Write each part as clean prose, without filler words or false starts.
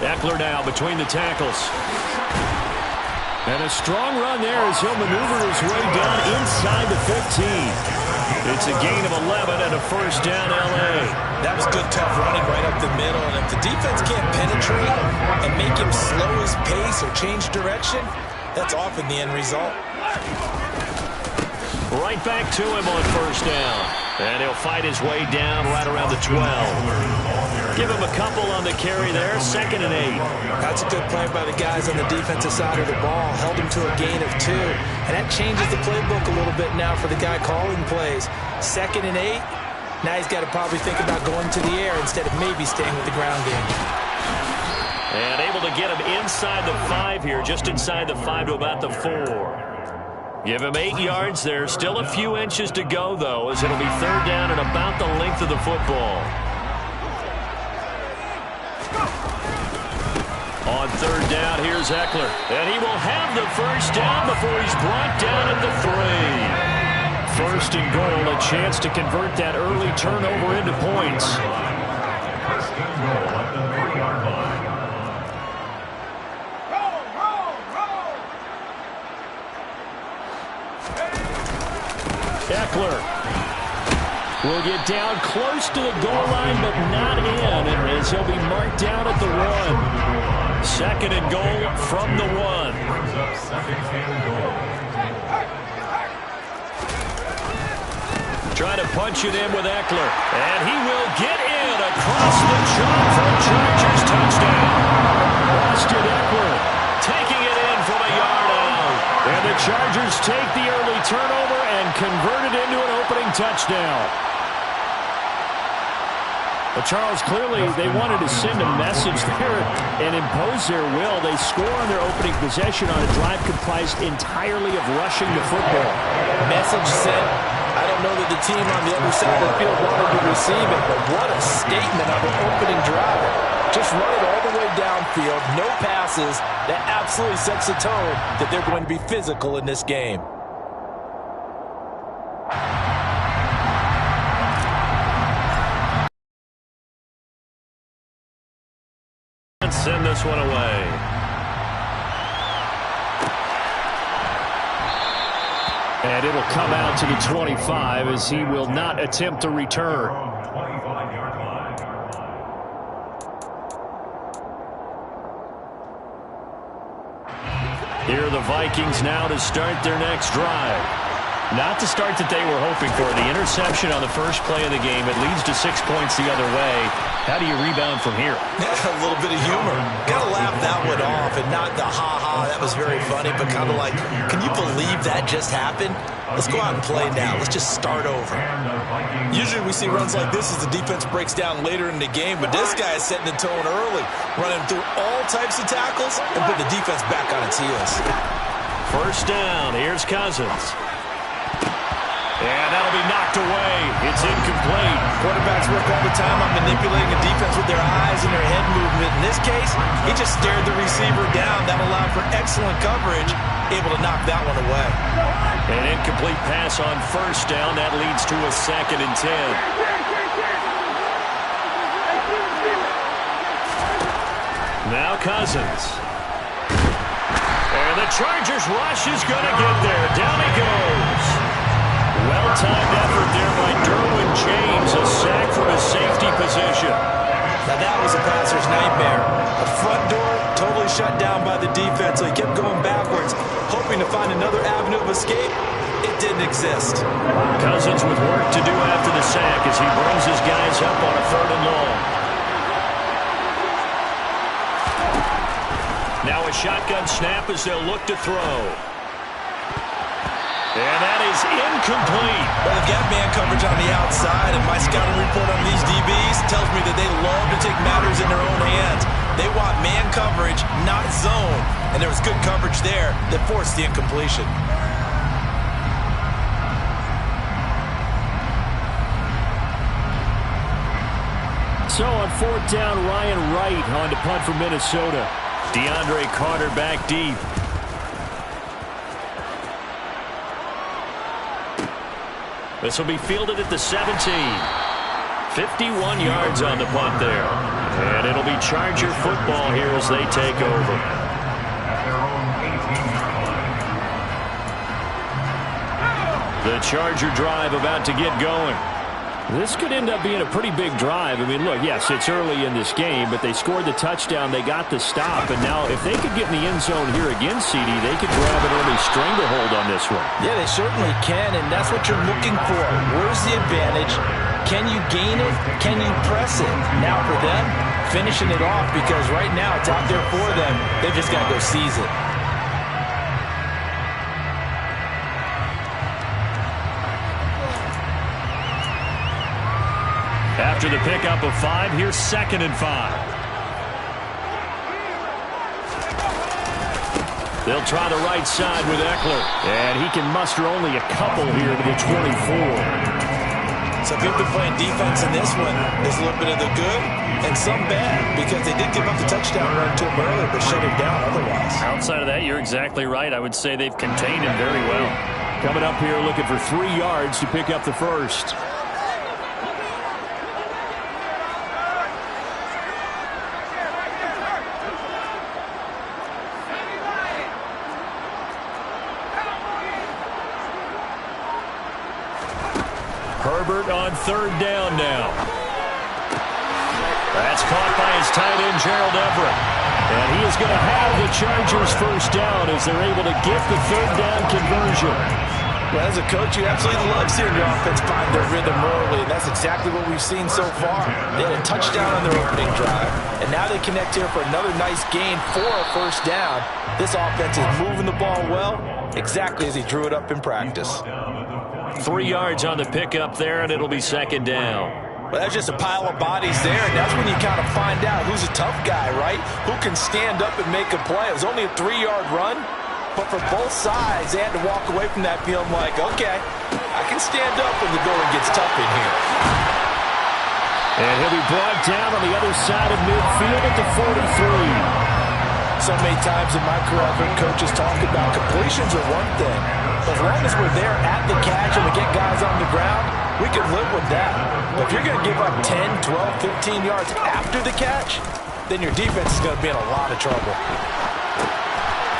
Eckler now between the tackles. And a strong run there as he'll maneuver his way down inside the 15. It's a gain of 11 and a first down, L.A. That was good, tough running right up the middle. And if the defense can't penetrate and make him slow his pace or change direction, that's often the end result. Right back to him on first down. And he'll fight his way down right around the 12. Give him a couple on the carry there. 2nd and 8. That's a good play by the guys on the defensive side of the ball. Held him to a gain of 2. And that changes the playbook a little bit now for the guy calling plays. 2nd and 8. Now he's got to probably think about going to the air instead of maybe staying with the ground game. And able to get him inside the 5 here. Just inside the 5 to about the 4. Give him 8 yards there. Still a few inches to go, though, as it'll be 3rd down and about the length of the football. On 3rd down, here's Eckler. And he will have the first down before he's brought down at the 3. 1st and goal, a chance to convert that early turnover into points. 1st and goal at the 3-yard line. Eckler will get down close to the goal line, but not in, and as he'll be marked down at the 1. 2nd and goal from the 1. Trying to punch it in with Eckler, and he will get in across the chalk for a Chargers touchdown. Austin Eckler taking it in from a yard out, and the Chargers take the early turnover and convert it into an opening touchdown. Well, Charles, clearly they wanted to send a message there and impose their will. They score on their opening possession on a drive comprised entirely of rushing the football. Message sent. I don't know that the team on the other side of the field wanted to receive it, but what a statement of an opening drive. Just run it all the way downfield, no passes. That absolutely sets the tone that they're going to be physical in this game. Send this one away. And it'll come out to the 25 as he will not attempt to return. Here are the Vikings now to start their next drive. Not the start that they were hoping for. The interception on the first play of the game. It leads to 6 points the other way. How do you rebound from here? A little bit of humor. Got to laugh that one off and not the ha-ha. That was very funny, but kind of like, can you believe that just happened? Let's go out and play now. Let's just start over. Usually we see runs like this as the defense breaks down later in the game, but this guy is setting the tone early, running through all types of tackles and put the defense back on its heels. First down. Here's Cousins. And that'll be knocked away. It's incomplete. Quarterbacks work all the time on manipulating a defense with their eyes and their head movement. In this case, he just stared the receiver down. That allowed for excellent coverage, able to knock that one away. An incomplete pass on first down. That leads to a 2nd and 10. Now Cousins. And the Chargers rush is going to get there. Down he goes. Well-timed effort there by Derwin James. A sack from his safety position. Now that was a passer's nightmare. The front door totally shut down by the defense, so he kept going backwards, hoping to find another avenue of escape. It didn't exist. Cousins with work to do after the sack as he brings his guys up on a 3rd and long. Now a shotgun snap as they'll look to throw. And that is incomplete. Well, they've got man coverage on the outside, and my scouting report on these DBs tells me that they love to take matters in their own hands. They want man coverage, not zone. And there was good coverage there that forced the incompletion. So on 4th down, Ryan Wright on to punt for Minnesota. DeAndre Carter back deep. This will be fielded at the 17. 51 yards on the punt there. And it'll be Charger football here as they take over. The Charger drive about to get going. This could end up being a pretty big drive. I mean, look, yes, it's early in this game, but they scored the touchdown. They got the stop. And now if they could get in the end zone here again, CD, they could grab an early stranglehold on this one. Yeah, they certainly can, and that's what you're looking for. Where's the advantage? Can you gain it? Can you press it? Now for them, finishing it off, because right now it's out there for them. They've just got to go seize it. After the pickup of 5, here's 2nd and 5. They'll try the right side with Eckler. And he can muster only a couple here to the 24. So if you've been playing defense in this one, there's a little bit of the good and some bad, because they did give up the touchdown run to him earlier, but shut him down otherwise. Outside of that, you're exactly right. I would say they've contained him very well. Coming up here looking for 3 yards to pick up the first. Herbert on 3rd down now. That's caught by his tight end, Gerald Everett. And he is going to have the Chargers first down as they're able to get the 3rd down conversion. Well, as a coach, you absolutely love seeing your offense find their rhythm early, and that's exactly what we've seen so far. They had a touchdown on their opening drive, and now they connect here for another nice gain for a first down. This offense is moving the ball well, exactly as he drew it up in practice. 3 yards on the pickup there, and it'll be 2nd down. Well, that's just a pile of bodies there, and that's when you kind of find out who's a tough guy, right? Who can stand up and make a play. It was only a 3-yard run, but for both sides, they had to walk away from that feeling like, okay, I can stand up when the going gets tough in here. And he'll be brought down on the other side of midfield at the 43. So many times in my career, I've heard coaches talk about completions are one thing. As long as we're there at the catch and we get guys on the ground, we can live with that. But if you're going to give up 10, 12, 15 yards after the catch, then your defense is going to be in a lot of trouble.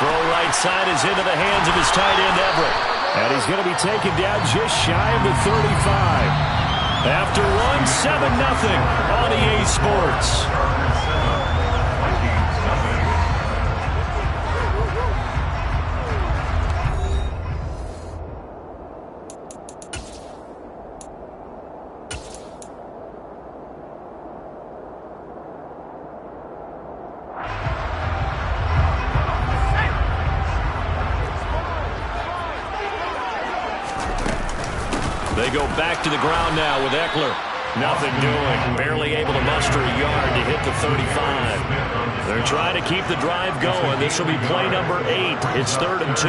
Throw right side is into the hands of his tight end, Everett. And he's going to be taken down just shy of the 35. After one, 7-0 on EA Sports. They go back to the ground now with Eckler. Nothing doing. Barely able to muster a yard to hit the 35. They're trying to keep the drive going. This will be play number 8. It's 3rd and 2.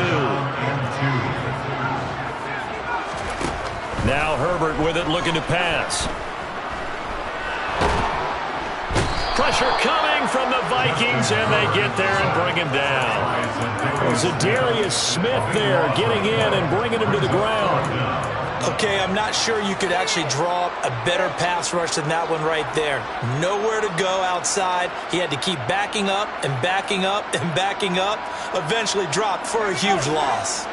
Now Herbert with it, looking to pass. Pressure coming from the Vikings, and they get there and bring him down. Zadarius Smith there getting in and bringing him to the ground. Okay, I'm not sure you could actually draw up a better pass rush than that one right there. Nowhere to go outside. He had to keep backing up and backing up and backing up. Eventually dropped for a huge loss.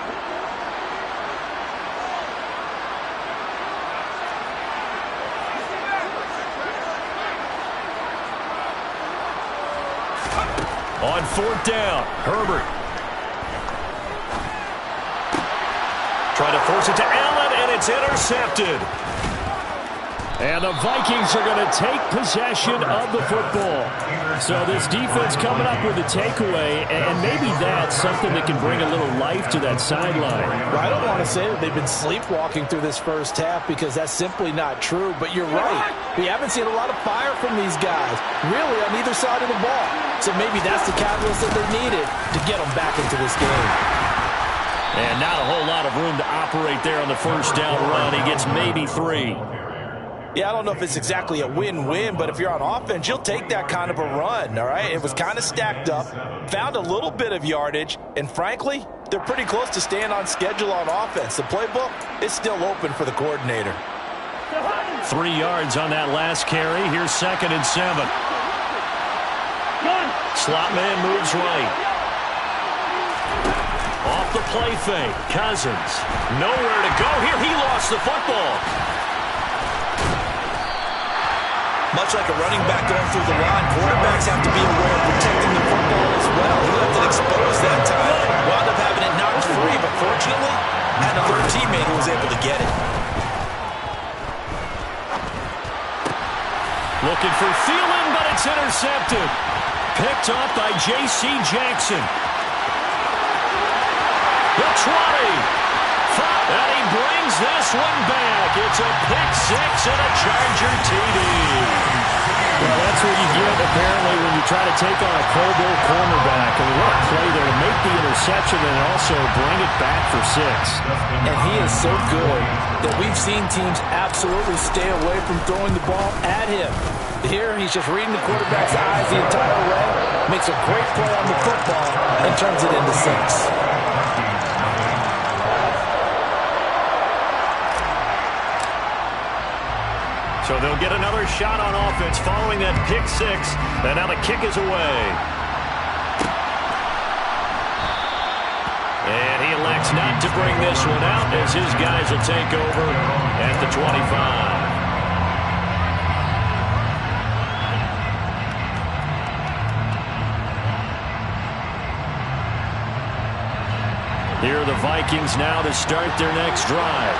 On 4th down, Herbert. Trying to force it to Allen, and it's intercepted. And the Vikings are going to take possession of the football. So this defense coming up with a takeaway, and maybe that's something that can bring a little life to that sideline. Well, I don't want to say that they've been sleepwalking through this first half, because that's simply not true. But you're right. We haven't seen a lot of fire from these guys, really, on either side of the ball. So maybe that's the catalyst that they needed to get them back into this game. And not a whole lot of room to operate there on the first down run. He gets maybe 3. Yeah, I don't know if it's exactly a win-win, but if you're on offense, you'll take that kind of a run, all right? It was kind of stacked up, found a little bit of yardage, and frankly, they're pretty close to staying on schedule on offense. The playbook is still open for the coordinator. 3 yards on that last carry. Here's 2nd and 7. Slot man moves right. Off the play fake. Cousins. Nowhere to go here. He lost the football. Much like a running back going through the line, quarterbacks have to be aware of protecting the football as well. He left it exposed that time. Wound up having it knocked free, but fortunately, had another teammate who was able to get it. Looking for Thielen, but it's intercepted. Picked off by J.C. Jackson. The 20. And he brings this one back. It's a pick-6 and a Charger TD. Well, that's what you get, apparently, when you try to take on a Pro Bowl cornerback. I mean, what a play there to make the interception and also bring it back for 6. And he is so good that we've seen teams absolutely stay away from throwing the ball at him. Here, he's just reading the quarterback's eyes the entire way, makes a great play on the football, and turns it into 6. So they'll get another shot on offense following that pick-6, and now the kick is away. And he elects not to bring this one out as his guys will take over at the 25. Here are the Vikings now to start their next drive.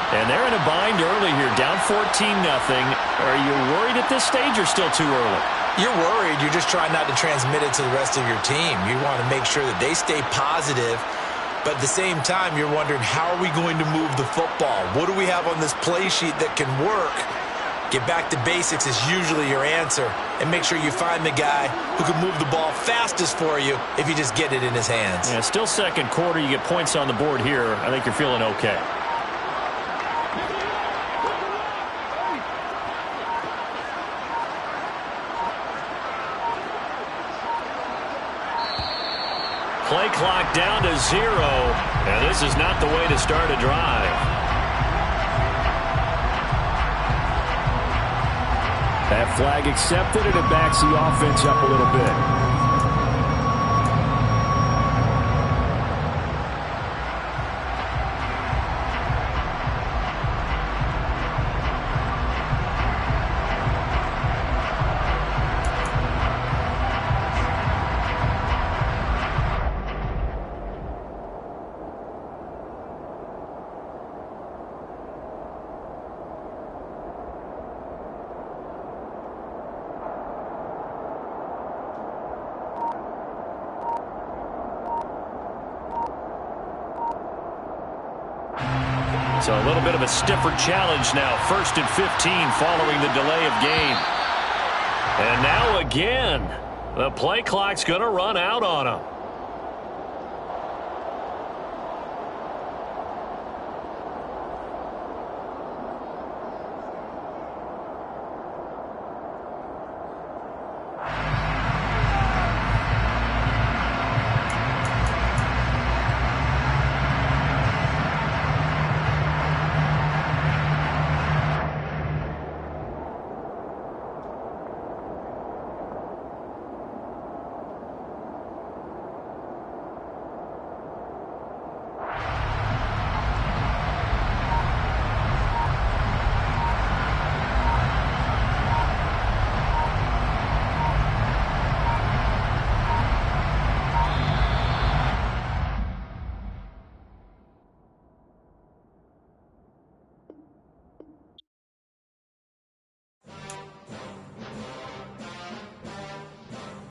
And they're in a bind early here, down 14-0. Are you worried at this stage or still too early? You're worried. You're just trying not to transmit it to the rest of your team. You want to make sure that they stay positive. But at the same time, you're wondering, how are we going to move the football? What do we have on this play sheet that can work? Get back to basics is usually your answer. And make sure you find the guy who can move the ball fastest for you if you just get it in his hands. Yeah, still second quarter. You get points on the board here. I think you're feeling okay. Play clock down to 0, and this is not the way to start a drive. That flag accepted, and it backs the offense up a little bit. So a little bit of a stiffer challenge now. 1st and 15 following the delay of game. And now again, the play clock's going to run out on them.